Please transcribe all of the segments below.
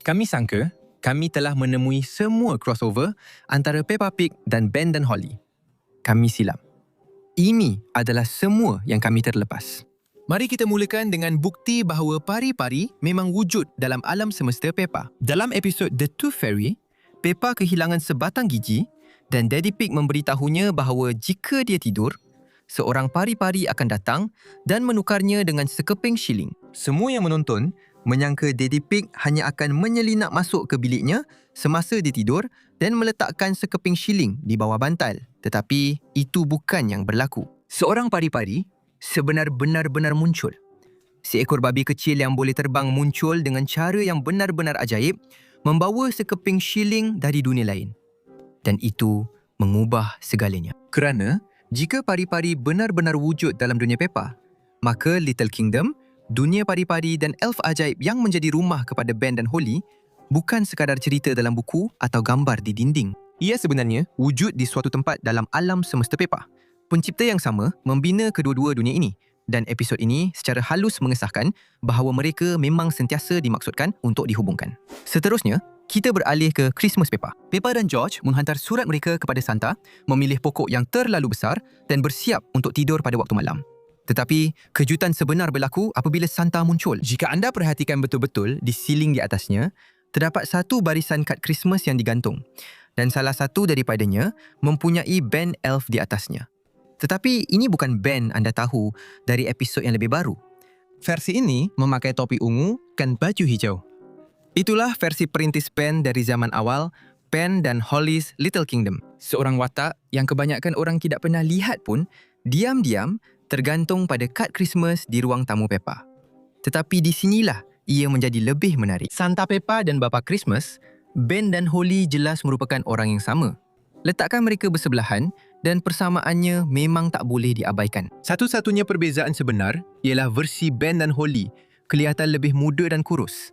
Kami sangka kami telah menemui semua crossover antara Peppa Pig dan Ben dan Holly. Kami silap. Ini adalah semua yang kami terlepas. Mari kita mulakan dengan bukti bahawa pari-pari memang wujud dalam alam semesta Peppa. Dalam episod The Tooth Fairy, Peppa kehilangan sebatang gigi dan Daddy Pig memberitahunya bahawa jika dia tidur, seorang pari-pari akan datang dan menukarnya dengan sekeping shilling. Semua yang menonton menyangka Daddy Pig hanya akan menyelinap masuk ke biliknya semasa dia tidur dan meletakkan sekeping shilling di bawah bantal. Tetapi itu bukan yang berlaku. Seorang pari-pari sebenar-benar muncul. Seekor babi kecil yang boleh terbang muncul dengan cara yang benar-benar ajaib, membawa sekeping shilling dari dunia lain. Dan itu mengubah segalanya. Kerana jika pari-pari benar-benar wujud dalam dunia Peppa, maka Little Kingdom, dunia pari-pari dan elf ajaib yang menjadi rumah kepada Ben dan Holly bukan sekadar cerita dalam buku atau gambar di dinding. Ia sebenarnya wujud di suatu tempat dalam alam semesta Peppa. Pencipta yang sama membina kedua-dua dunia ini dan episod ini secara halus mengesahkan bahawa mereka memang sentiasa dimaksudkan untuk dihubungkan. Seterusnya, kita beralih ke Christmas Peppa. Peppa dan George menghantar surat mereka kepada Santa, memilih pokok yang terlalu besar dan bersiap untuk tidur pada waktu malam. Tetapi, kejutan sebenar berlaku apabila Santa muncul. Jika anda perhatikan betul-betul di siling di atasnya, terdapat satu barisan kad Christmas yang digantung dan salah satu daripadanya mempunyai band elf di atasnya. Tetapi ini bukan band anda tahu dari episod yang lebih baru. Versi ini memakai topi ungu dan baju hijau. Itulah versi perintis band dari zaman awal, Ben dan Holly's Little Kingdom. Seorang watak yang kebanyakan orang tidak pernah lihat pun diam-diam tergantung pada kad Christmas di ruang tamu Peppa. Tetapi di sinilah ia menjadi lebih menarik. Santa Peppa dan Bapa Christmas, Ben dan Holly jelas merupakan orang yang sama. Letakkan mereka bersebelahan dan persamaannya memang tak boleh diabaikan. Satu-satunya perbezaan sebenar ialah versi Ben dan Holly kelihatan lebih muda dan kurus.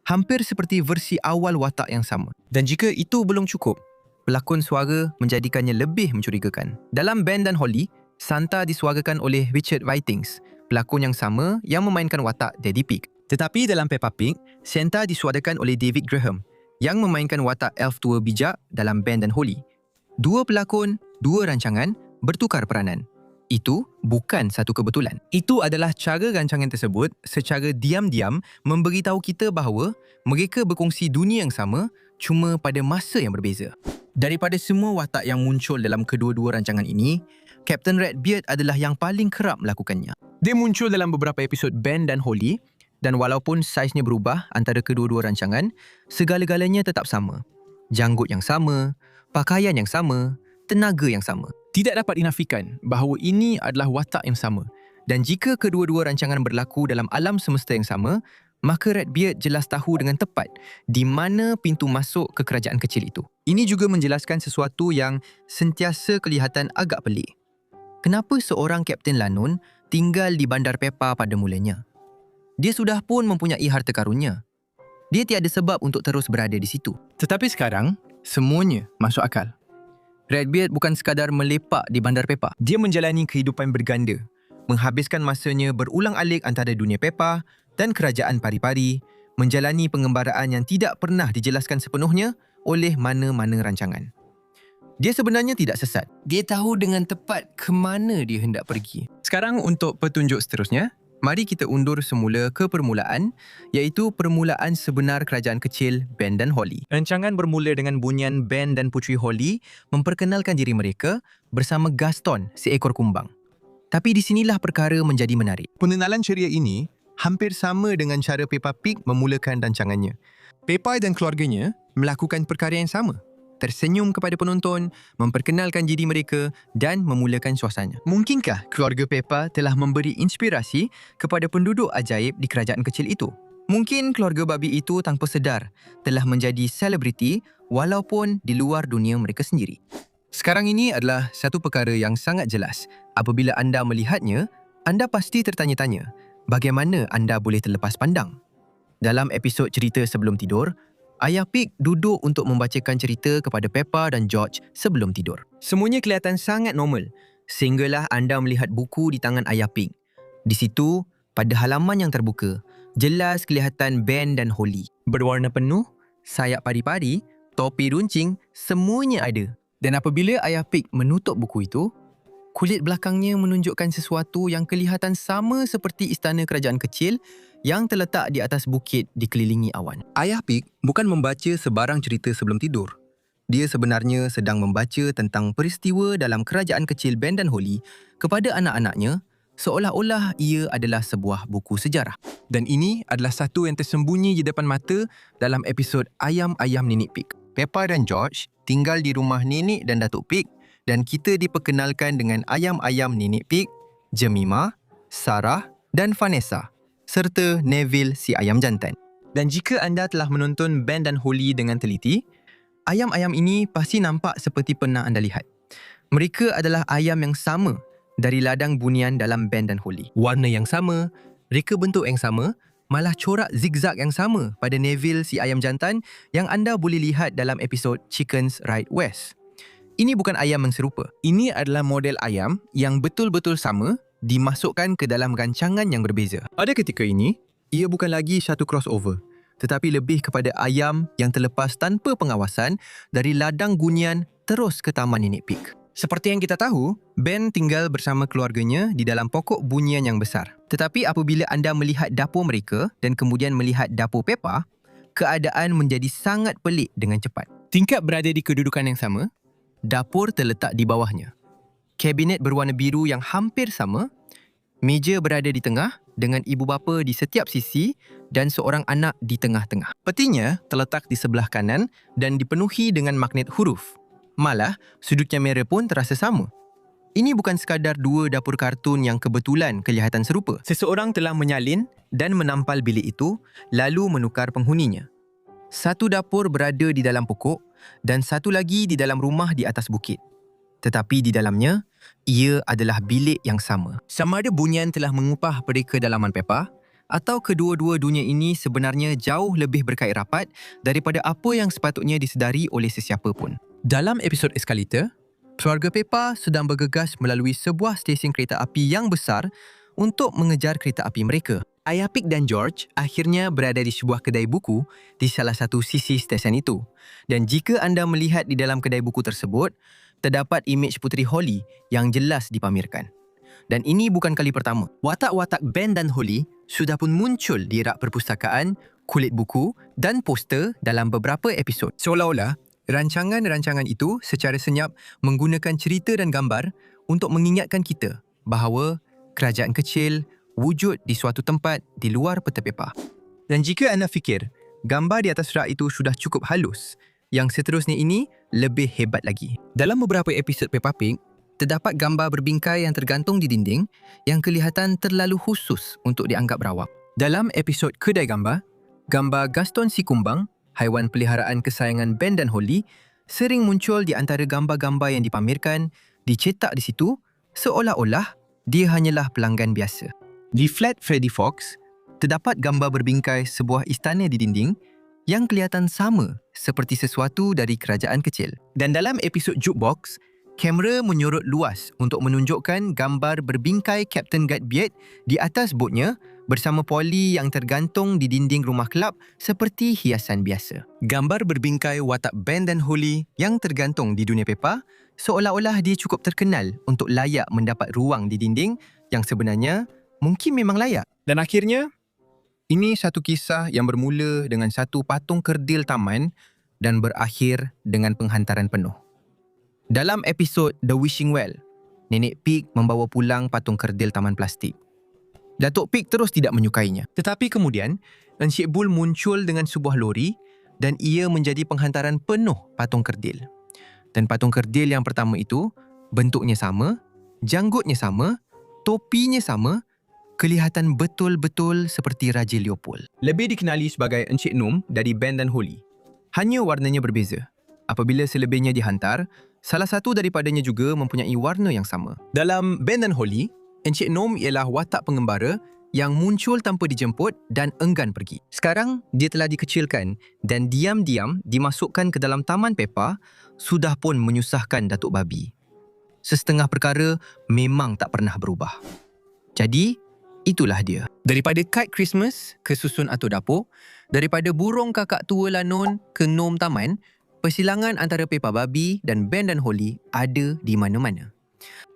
Hampir seperti versi awal watak yang sama. Dan jika itu belum cukup, pelakon suara menjadikannya lebih mencurigakan. Dalam Ben dan Holly, Santa disuarakan oleh Richard Whitings, pelakon yang sama yang memainkan watak Daddy Pig. Tetapi dalam Peppa Pig, Santa disuarakan oleh David Graham yang memainkan watak elf tua bijak dalam Ben dan Holly. Dua pelakon, dua rancangan bertukar peranan. Itu bukan satu kebetulan. Itu adalah cara rancangan tersebut secara diam-diam memberitahu kita bahawa mereka berkongsi dunia yang sama cuma pada masa yang berbeza. Daripada semua watak yang muncul dalam kedua-dua rancangan ini, Captain Redbeard adalah yang paling kerap melakukannya. Dia muncul dalam beberapa episod Ben dan Holly dan walaupun saiznya berubah antara kedua-dua rancangan, segala-galanya tetap sama. Janggut yang sama, pakaian yang sama, tenaga yang sama. Tidak dapat dinafikan bahawa ini adalah watak yang sama. Dan jika kedua-dua rancangan berlaku dalam alam semesta yang sama, maka Redbeard jelas tahu dengan tepat di mana pintu masuk ke kerajaan kecil itu. Ini juga menjelaskan sesuatu yang sentiasa kelihatan agak pelik. Kenapa seorang Kapten Lanun tinggal di Bandar Peppa pada mulanya? Dia sudah pun mempunyai harta karunnya. Dia tiada sebab untuk terus berada di situ. Tetapi sekarang, semuanya masuk akal. Redbeard bukan sekadar melepak di Bandar Peppa. Dia menjalani kehidupan berganda, menghabiskan masanya berulang-alik antara dunia Peppa dan kerajaan pari-pari, menjalani pengembaraan yang tidak pernah dijelaskan sepenuhnya oleh mana-mana rancangan. Dia sebenarnya tidak sesat. Dia tahu dengan tepat ke mana dia hendak pergi. Sekarang untuk petunjuk seterusnya, mari kita undur semula ke permulaan, iaitu permulaan sebenar kerajaan kecil Ben dan Holly. Rancangan bermula dengan bunyian Ben dan Puteri Holly memperkenalkan diri mereka bersama Gaston, seekor kumbang. Tapi di sinilah perkara menjadi menarik. Pengenalan ceria ini hampir sama dengan cara Peppa Pig memulakan rancangannya. Peppa dan keluarganya melakukan perkara yang sama. Tersenyum kepada penonton, memperkenalkan diri mereka dan memulakan suasana. Mungkinkah keluarga Peppa telah memberi inspirasi kepada penduduk ajaib di kerajaan kecil itu? Mungkin keluarga babi itu tanpa sedar telah menjadi selebriti walaupun di luar dunia mereka sendiri. Sekarang ini adalah satu perkara yang sangat jelas. Apabila anda melihatnya, anda pasti tertanya-tanya, bagaimana anda boleh terlepas pandang? Dalam episod cerita sebelum tidur, Ayah Pig duduk untuk membacakan cerita kepada Peppa dan George sebelum tidur. Semuanya kelihatan sangat normal, sehinggalah anda melihat buku di tangan Ayah Pig. Di situ, pada halaman yang terbuka, jelas kelihatan Ben dan Holly. Berwarna penuh, sayap pari-pari, topi runcing, semuanya ada. Dan apabila Ayah Pig menutup buku itu, kulit belakangnya menunjukkan sesuatu yang kelihatan sama seperti istana kerajaan kecil yang terletak di atas bukit dikelilingi awan. Ayah Pig bukan membaca sebarang cerita sebelum tidur. Dia sebenarnya sedang membaca tentang peristiwa dalam kerajaan kecil Ben dan Holly kepada anak-anaknya seolah-olah ia adalah sebuah buku sejarah. Dan ini adalah satu yang tersembunyi di depan mata dalam episod Ayam-Ayam Nenek Pig. Peppa dan George tinggal di rumah Nenek dan Datuk Pig dan kita diperkenalkan dengan ayam-ayam Nenek Pig, Jemima, Sarah dan Vanessa serta Neville si ayam jantan. Dan jika anda telah menonton Ben dan Holly dengan teliti, ayam-ayam ini pasti nampak seperti pernah anda lihat. Mereka adalah ayam yang sama dari ladang bunian dalam Ben dan Holly. Warna yang sama, reka bentuk yang sama, malah corak zigzag yang sama pada Neville si ayam jantan yang anda boleh lihat dalam episod Chickens Ride West. Ini bukan ayam yang serupa. Ini adalah model ayam yang betul-betul sama dimasukkan ke dalam rancangan yang berbeza. Pada ketika ini, ia bukan lagi satu crossover, tetapi lebih kepada ayam yang terlepas tanpa pengawasan dari ladang bunian terus ke taman Nenek Pig. Seperti yang kita tahu, Ben tinggal bersama keluarganya di dalam pokok bunian yang besar. Tetapi apabila anda melihat dapur mereka dan kemudian melihat dapur Peppa, keadaan menjadi sangat pelik dengan cepat. Tingkap berada di kedudukan yang sama, dapur terletak di bawahnya. Kabinet berwarna biru yang hampir sama, meja berada di tengah dengan ibu bapa di setiap sisi dan seorang anak di tengah-tengah. Petinya terletak di sebelah kanan dan dipenuhi dengan magnet huruf. Malah, sudut kamera pun terasa sama. Ini bukan sekadar dua dapur kartun yang kebetulan kelihatan serupa. Seseorang telah menyalin dan menampal bilik itu lalu menukar penghuninya. Satu dapur berada di dalam pokok dan satu lagi di dalam rumah di atas bukit. Tetapi di dalamnya, ia adalah bilik yang sama. Sama ada bunian telah mengupah pada kedalaman Peppa atau kedua-dua dunia ini sebenarnya jauh lebih berkait rapat daripada apa yang sepatutnya disedari oleh sesiapa pun. Dalam episod Escalator, keluarga Peppa sedang bergegas melalui sebuah stesen kereta api yang besar untuk mengejar kereta api mereka. Ayah Pig dan George akhirnya berada di sebuah kedai buku di salah satu sisi stesen itu. Dan jika anda melihat di dalam kedai buku tersebut, terdapat imej Puteri Holly yang jelas dipamerkan. Dan ini bukan kali pertama. Watak-watak Ben dan Holly sudah pun muncul di rak perpustakaan, kulit buku dan poster dalam beberapa episod. Seolah-olah, rancangan-rancangan itu secara senyap menggunakan cerita dan gambar untuk mengingatkan kita bahawa kerajaan kecil wujud di suatu tempat di luar peta Peppa. Dan jika anda fikir gambar di atas rak itu sudah cukup halus, yang seterusnya ini lebih hebat lagi. Dalam beberapa episod Peppa Pig, terdapat gambar berbingkai yang tergantung di dinding yang kelihatan terlalu khusus untuk dianggap berawak. Dalam episod Kedai Gambar, gambar Gaston si Kumbang, haiwan peliharaan kesayangan Ben dan Holly, sering muncul di antara gambar-gambar yang dipamerkan, dicetak di situ seolah-olah dia hanyalah pelanggan biasa. Di Flat Freddy Fox, terdapat gambar berbingkai sebuah istana di dinding yang kelihatan sama seperti sesuatu dari kerajaan kecil. Dan dalam episod Jukebox, kamera menyorot luas untuk menunjukkan gambar berbingkai Captain Gutbeard di atas botnya bersama Polly yang tergantung di dinding rumah kelab seperti hiasan biasa. Gambar berbingkai watak Ben dan Holly yang tergantung di dunia Peppa seolah-olah dia cukup terkenal untuk layak mendapat ruang di dinding yang sebenarnya mungkin memang layak. Dan akhirnya, ini satu kisah yang bermula dengan satu patung kerdil taman dan berakhir dengan penghantaran penuh. Dalam episod The Wishing Well, Nenek Pig membawa pulang patung kerdil taman plastik. Datuk Pig terus tidak menyukainya. Tetapi kemudian, Encik Bull muncul dengan sebuah lori dan ia menjadi penghantaran penuh patung kerdil. Dan patung kerdil yang pertama itu, bentuknya sama, janggutnya sama, topinya sama, kelihatan betul-betul seperti Raja Leopold. Lebih dikenali sebagai Encik Nom dari Ben dan Holly. Hanya warnanya berbeza. Apabila selebihnya dihantar, salah satu daripadanya juga mempunyai warna yang sama. Dalam Ben dan Holly, Encik Nom ialah watak pengembara yang muncul tanpa dijemput dan enggan pergi. Sekarang, dia telah dikecilkan dan diam-diam dimasukkan ke dalam Taman Peppa, sudah pun menyusahkan Datuk Babi. Sesetengah perkara memang tak pernah berubah. Jadi, itulah dia. Daripada kite Christmas ke susun atur dapur, Daripada burung kakak tua Lanon ke Nom Taman, persilangan antara Peppa Babi dan Ben dan Holly ada di mana-mana.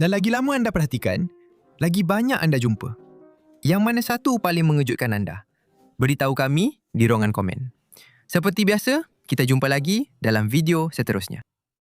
Dan lagi lama anda perhatikan, lagi banyak anda jumpa. Yang mana satu paling mengejutkan anda? Beritahu kami di ruangan komen. Seperti biasa, kita jumpa lagi dalam video seterusnya.